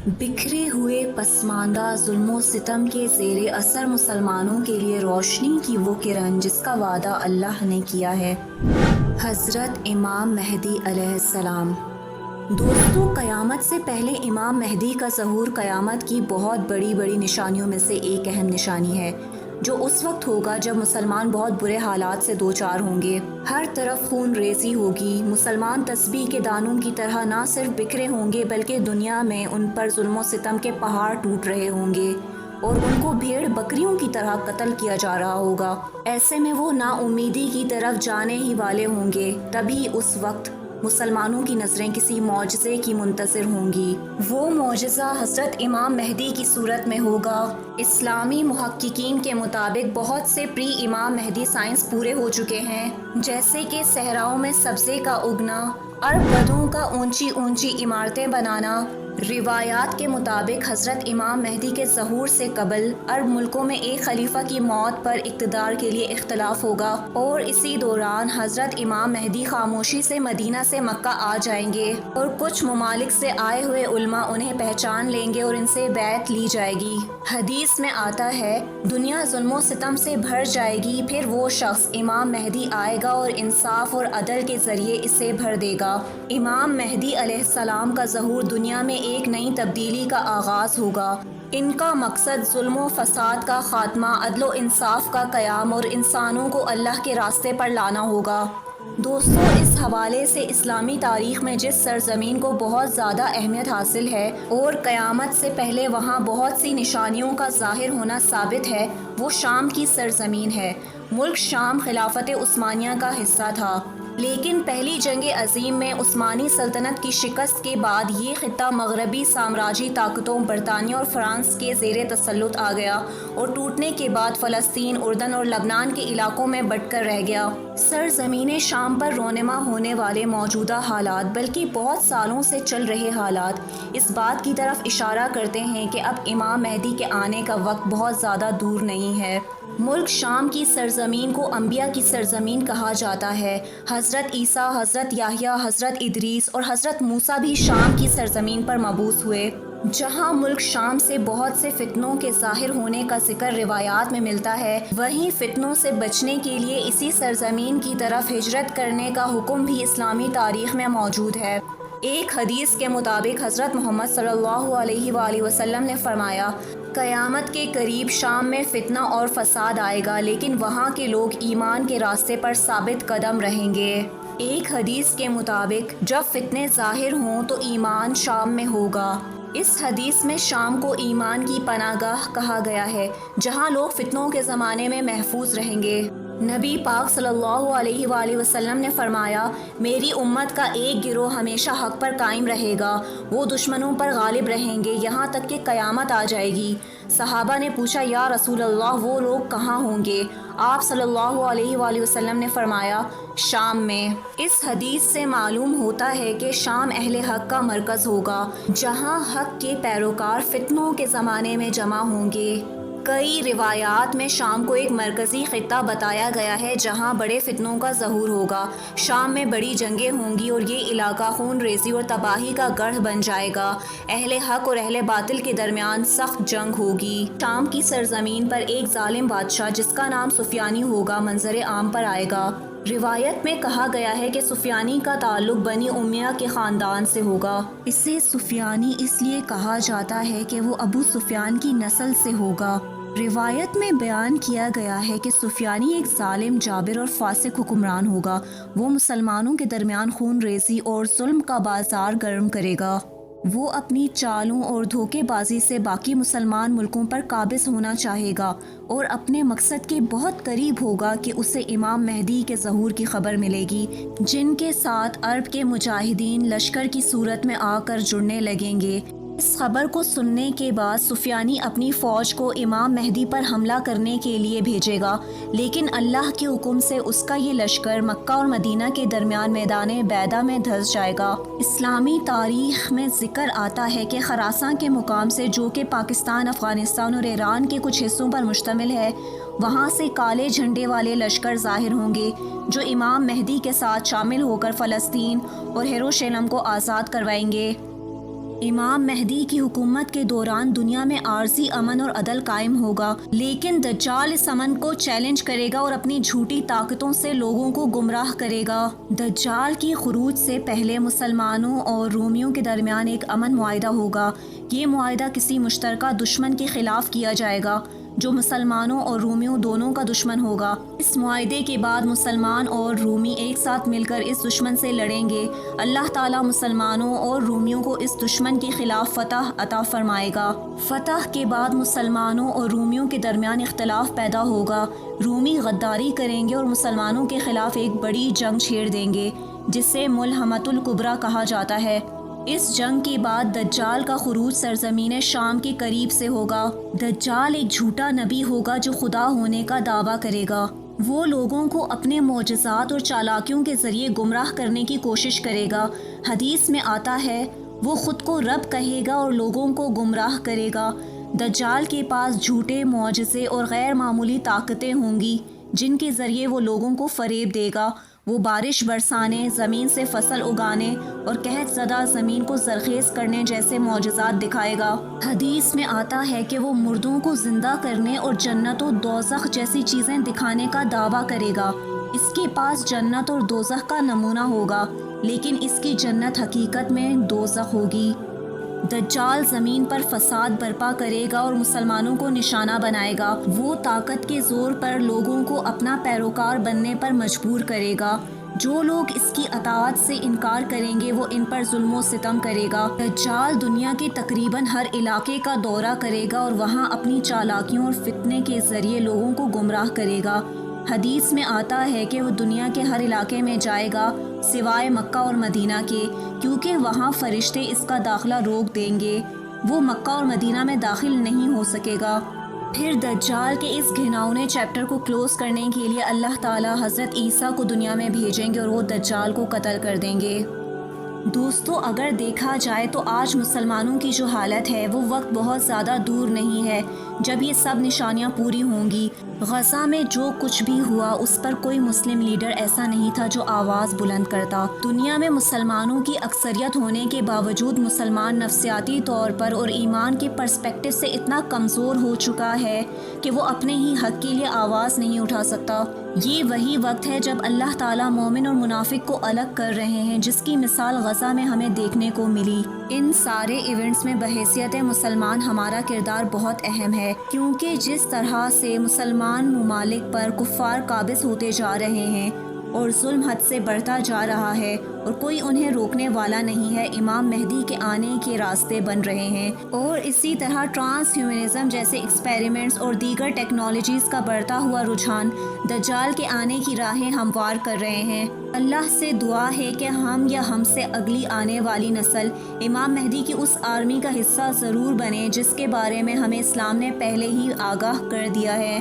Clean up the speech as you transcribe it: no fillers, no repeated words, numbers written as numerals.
बिखरे हुए पसमानदा जुल्म व सितम के ज़ेरे असर मुसलमानों के लिए रोशनी की वो किरण जिसका वादा अल्लाह ने किया है। हज़रत इमाम महदी अलैहिस्सलाम। दोस्तों, क़यामत से पहले इमाम महदी का ज़हूर क़यामत की बहुत बड़ी बड़ी निशानियों में से एक अहम निशानी है, जो उस वक्त होगा जब मुसलमान बहुत बुरे हालात से दो चार होंगे। हर तरफ खून रेज़ी होगी। मुसलमान तस्बीह के दानों की तरह ना सिर्फ बिखरे होंगे बल्कि दुनिया में उन पर जुल्म सितम के पहाड़ टूट रहे होंगे और उनको भेड़ बकरियों की तरह कत्ल किया जा रहा होगा। ऐसे में वो नाउमीदी की तरफ जाने ही वाले होंगे। तभी उस वक्त मुसलमानों की नज़रें किसी मौजज़े की मुंतज़िर होंगी। वो मौजज़ा हज़रत इमाम महदी की सूरत में होगा। इस्लामी मुहक्किकीन के मुताबिक बहुत से प्री इमाम महदी साइंस पूरे हो चुके हैं, जैसे कि सहराओं में सब्ज़े का उगना, अरब बदों का ऊंची ऊंची इमारतें बनाना। रिवायात के मुताबिक हज़रत इमाम महदी के ज़हूर से कबल अरब मुल्कों में एक खलीफा की मौत पर इक़्तिदार के लिए इख्तलाफ होगा और इसी दौरान हज़रत इमाम महदी खामोशी से मदीना से मक्का आ जाएंगे और कुछ ममालिक से आए हुए उलमा उन्हें पहचान लेंगे और इनसे बैत ली जाएगी। हदीस में आता है, दुनिया जुल्म सितम से भर जाएगी, फिर वो शख्स इमाम महदी आएगा और इंसाफ और अदल के ज़रिए इसे भर देगा। इमाम महदी अलैहिस्सलाम का ज़हूर दुनिया में एक नई तब्दीली का आगाज़ होगा। इनका मकसद जुल्म फसाद का खात्मा, अदल इंसाफ का क़याम और इंसानों को अल्लाह के रास्ते पर लाना होगा। दोस्तों, इस हवाले से इस्लामी तारीख़ में जिस सरज़मीन को बहुत ज़्यादा अहमियत हासिल है और क़यामत से पहले वहाँ बहुत सी निशानियों का ज़ाहिर होना साबित है, वो शाम की सरज़मीन है। मुल्क शाम खिलाफत उस्मानिया का हिस्सा था, लेकिन पहली जंग अज़ीम में उस्मानी सल्तनत की शिकस्त के बाद ये ख़ित्ता मगरबी साम्राज्यी ताकतों बरतानिया और फ्रांस के ज़ेरे तसल्लुत आ गया और टूटने के बाद फ़लस्तीन, उर्दन और लबनान के इलाकों में बंटकर रह गया। सरज़मीन शाम पर रोनमा होने वाले मौजूदा हालात, बल्कि बहुत सालों से चल रहे हालात, इस बात की तरफ इशारा करते हैं कि अब इमाम महदी के आने का वक्त बहुत ज़्यादा दूर नहीं है। मुल्क शाम की सरज़मीन को अंबिया की सरज़मीन कहा जाता है। हज़रत ईसा, हज़रत याह्या, हज़रत इदरीस और हज़रत मूसा भी शाम की सरज़मीन पर मबूस हुए। जहाँ मुल्क शाम से बहुत से फितनों के ज़ाहिर होने का जिक्र रिवायात में मिलता है, वहीं फितनों से बचने के लिए इसी सरज़मीन की तरफ हिजरत करने का हुक्म भी इस्लामी तारीख़ में मौजूद है। एक हदीस के मुताबिक हज़रत मोहम्मद सल्लल्लाहु अलैहि वसल्लम ने फरमाया, क़यामत के करीब शाम में फितना और फसाद आएगा, लेकिन वहाँ के लोग ईमान के रास्ते पर साबित कदम रहेंगे। एक हदीस के मुताबिक जब फितने ज़ाहिर हों तो ईमान शाम में होगा। इस हदीस में शाम को ईमान की पनागाह कहा गया है, जहाँ लोग फितनों के ज़माने में महफूज रहेंगे। नबी पाक सल्लल्लाहु अलैहि वसल्लम ने फरमाया, मेरी उम्मत का एक गिरोह हमेशा हक पर कायम रहेगा, वो दुश्मनों पर गालिब रहेंगे यहाँ तक कि क़यामत आ जाएगी। सहाबा ने पूछा, या रसूल अल्लाह, वो लोग कहाँ होंगे? आप सल्लल्लाहु अलैहि वसल्लम ने फरमाया, शाम में। इस हदीस से मालूम होता है कि शाम अहले हक का मरकज़ होगा, जहाँ हक के पैरोकार फितनों के ज़माने में जमा होंगे। कई रिवायात में शाम को एक मरकज़ी ख़ित्ता बताया गया है जहां बड़े फितनों का ज़हूर होगा। शाम में बड़ी जंगें होंगी और ये इलाका खून रेज़ी और तबाही का गढ़ बन जाएगा। अहले हक और अहले बातिल के दरमियान सख्त जंग होगी। शाम की सरज़मीन पर एक जालिम बादशाह जिसका नाम सुफियानी होगा मंजर आम पर आएगा। रिवायत में कहा गया है कि सुफियानी का ताल्लुक बनी उमैया के ख़ानदान से होगा। इसे सुफियानी इसलिए कहा जाता है कि वो अबू सुफियान की नस्ल से होगा। रिवायत में बयान किया गया है कि सुफियानी एक जालिम, जाबिर और फासिक हुक्मरान होगा। वो मुसलमानों के दरमियान खून रेज़ी और जुल्म का बाजार गर्म करेगा। वो अपनी चालों और धोखेबाजी से बाकी मुसलमान मुल्कों पर काबिज होना चाहेगा और अपने मकसद के बहुत करीब होगा कि उसे इमाम महदी के ज़हूर की खबर मिलेगी, जिनके साथ अरब के मुजाहिदीन लश्कर की सूरत में आकर जुड़ने लगेंगे। इस खबर को सुनने के बाद सुफियानी अपनी फ़ौज को इमाम महदी पर हमला करने के लिए भेजेगा, लेकिन अल्लाह के हुक्म से उसका ये लश्कर मक्का और मदीना के दरमियान मैदान बैदा में धंस जाएगा। इस्लामी तारीख़ में ज़िक्र आता है कि खरासान के मुकाम से, जो कि पाकिस्तान, अफ़गानिस्तान और ईरान के कुछ हिस्सों पर मुश्तमिल है, वहाँ से काले झंडे वाले लश्कर ज़ाहिर होंगे जो इमाम महदी के साथ शामिल होकर फ़लस्तीन और यरूशलेम को आज़ाद करवाएंगे। امام مہدی کی حکومت کے دوران دنیا میں عارضی امن اور عدل قائم ہوگا، لیکن دجال اس امن کو چیلنج کرے گا اور اپنی جھوٹی طاقتوں سے لوگوں کو گمراہ کرے گا۔ دجال کی خروج سے پہلے مسلمانوں اور رومیوں کے درمیان ایک امن معاہدہ ہوگا۔ یہ معاہدہ کسی مشترکہ دشمن کے خلاف کیا جائے گا جو مسلمانوں اور رومیوں دونوں کا دشمن ہوگا۔ اس معاہدے کے بعد مسلمان اور رومی ایک ساتھ مل کر اس دشمن سے لڑیں گے۔ اللہ تعالیٰ مسلمانوں اور رومیوں کو اس دشمن کے خلاف فتح عطا فرمائے گا۔ فتح کے بعد مسلمانوں اور رومیوں کے درمیان اختلاف پیدا ہوگا۔ رومی غداری کریں گے اور مسلمانوں کے خلاف ایک بڑی جنگ چھیڑ دیں گے جسے ملحمۃ الکبریٰ کہا جاتا ہے۔ اس جنگ کے بعد دجال کا خروج سرزمین شام کے قریب سے ہوگا۔ دجال ایک جھوٹا نبی ہوگا جو خدا ہونے کا دعویٰ کرے گا۔ وہ لوگوں کو اپنے معجزات اور چالاکیوں کے ذریعے گمراہ کرنے کی کوشش کرے گا۔ حدیث میں آتا ہے وہ خود کو رب کہے گا اور لوگوں کو گمراہ کرے گا۔ دجال کے پاس جھوٹے معجزے اور غیر معمولی طاقتیں ہوں گی جن کے ذریعے وہ لوگوں کو فریب دے گا۔ وہ بارش برسانے، زمین سے فصل اگانے اور قحط زدہ زمین کو زرخیز کرنے جیسے معجزات دکھائے گا۔ حدیث میں آتا ہے کہ وہ مردوں کو زندہ کرنے اور جنت و دوزخ جیسی چیزیں دکھانے کا دعویٰ کرے گا۔ اس کے پاس جنت اور دوزخ کا نمونہ ہوگا، لیکن اس کی جنت حقیقت میں دوزخ ہوگی۔ دجال زمین پر فساد برپا کرے گا اور مسلمانوں کو نشانہ بنائے گا۔ وہ طاقت کے زور پر لوگوں کو اپنا پیروکار بننے پر مجبور کرے گا۔ جو لوگ اس کی اطاعت سے انکار کریں گے وہ ان پر ظلم و ستم کرے گا۔ دجال دنیا کے تقریباً ہر علاقے کا دورہ کرے گا اور وہاں اپنی چالاکیوں اور فتنے کے ذریعے لوگوں کو گمراہ کرے گا۔ حدیث میں آتا ہے کہ وہ دنیا کے ہر علاقے میں جائے گا سوائے مکہ اور مدینہ کے، کیونکہ وہاں فرشتے اس کا داخلہ روک دیں گے۔ وہ مکہ اور مدینہ میں داخل نہیں ہو سکے گا۔ پھر دجال کے اس گھناؤنے چیپٹر کو کلوز کرنے کے لیے اللہ تعالیٰ حضرت عیسیٰ کو دنیا میں بھیجیں گے اور وہ دجال کو قتل کر دیں گے۔ دوستو، اگر دیکھا جائے تو آج مسلمانوں کی جو حالت ہے وہ وقت بہت زیادہ دور نہیں ہے جب یہ سب نشانیاں پوری ہوں گی۔ غزہ میں جو کچھ بھی ہوا اس پر کوئی مسلم لیڈر ایسا نہیں تھا جو آواز بلند کرتا۔ دنیا میں مسلمانوں کی اکثریت ہونے کے باوجود مسلمان نفسیاتی طور پر اور ایمان کے پرسپیکٹو سے اتنا کمزور ہو چکا ہے کہ وہ اپنے ہی حق کے لیے آواز نہیں اٹھا سکتا۔ یہ وہی وقت ہے جب اللہ تعالیٰ مومن اور منافق کو الگ کر رہے ہیں، جس کی مثال غزہ میں ہمیں دیکھنے کو ملی۔ ان سارے ایونٹس میں بحیثیت مسلمان ہمارا کردار بہت اہم ہے، کیونکہ جس طرح سے مسلمان ممالک پر کفار قابض ہوتے جا رہے ہیں اور ظلم حد سے بڑھتا جا رہا ہے اور کوئی انہیں روکنے والا نہیں ہے، امام مہدی کے آنے کے راستے بن رہے ہیں۔ اور اسی طرح ٹرانس ہیومنزم جیسے ایکسپیریمنٹس اور دیگر ٹیکنالوجیز کا بڑھتا ہوا رجحان دجال کے آنے کی راہیں ہموار کر رہے ہیں۔ اللہ سے دعا ہے کہ ہم یا ہم سے اگلی آنے والی نسل امام مہدی کی اس آرمی کا حصہ ضرور بنے جس کے بارے میں ہمیں اسلام نے پہلے ہی آگاہ کر دیا ہے۔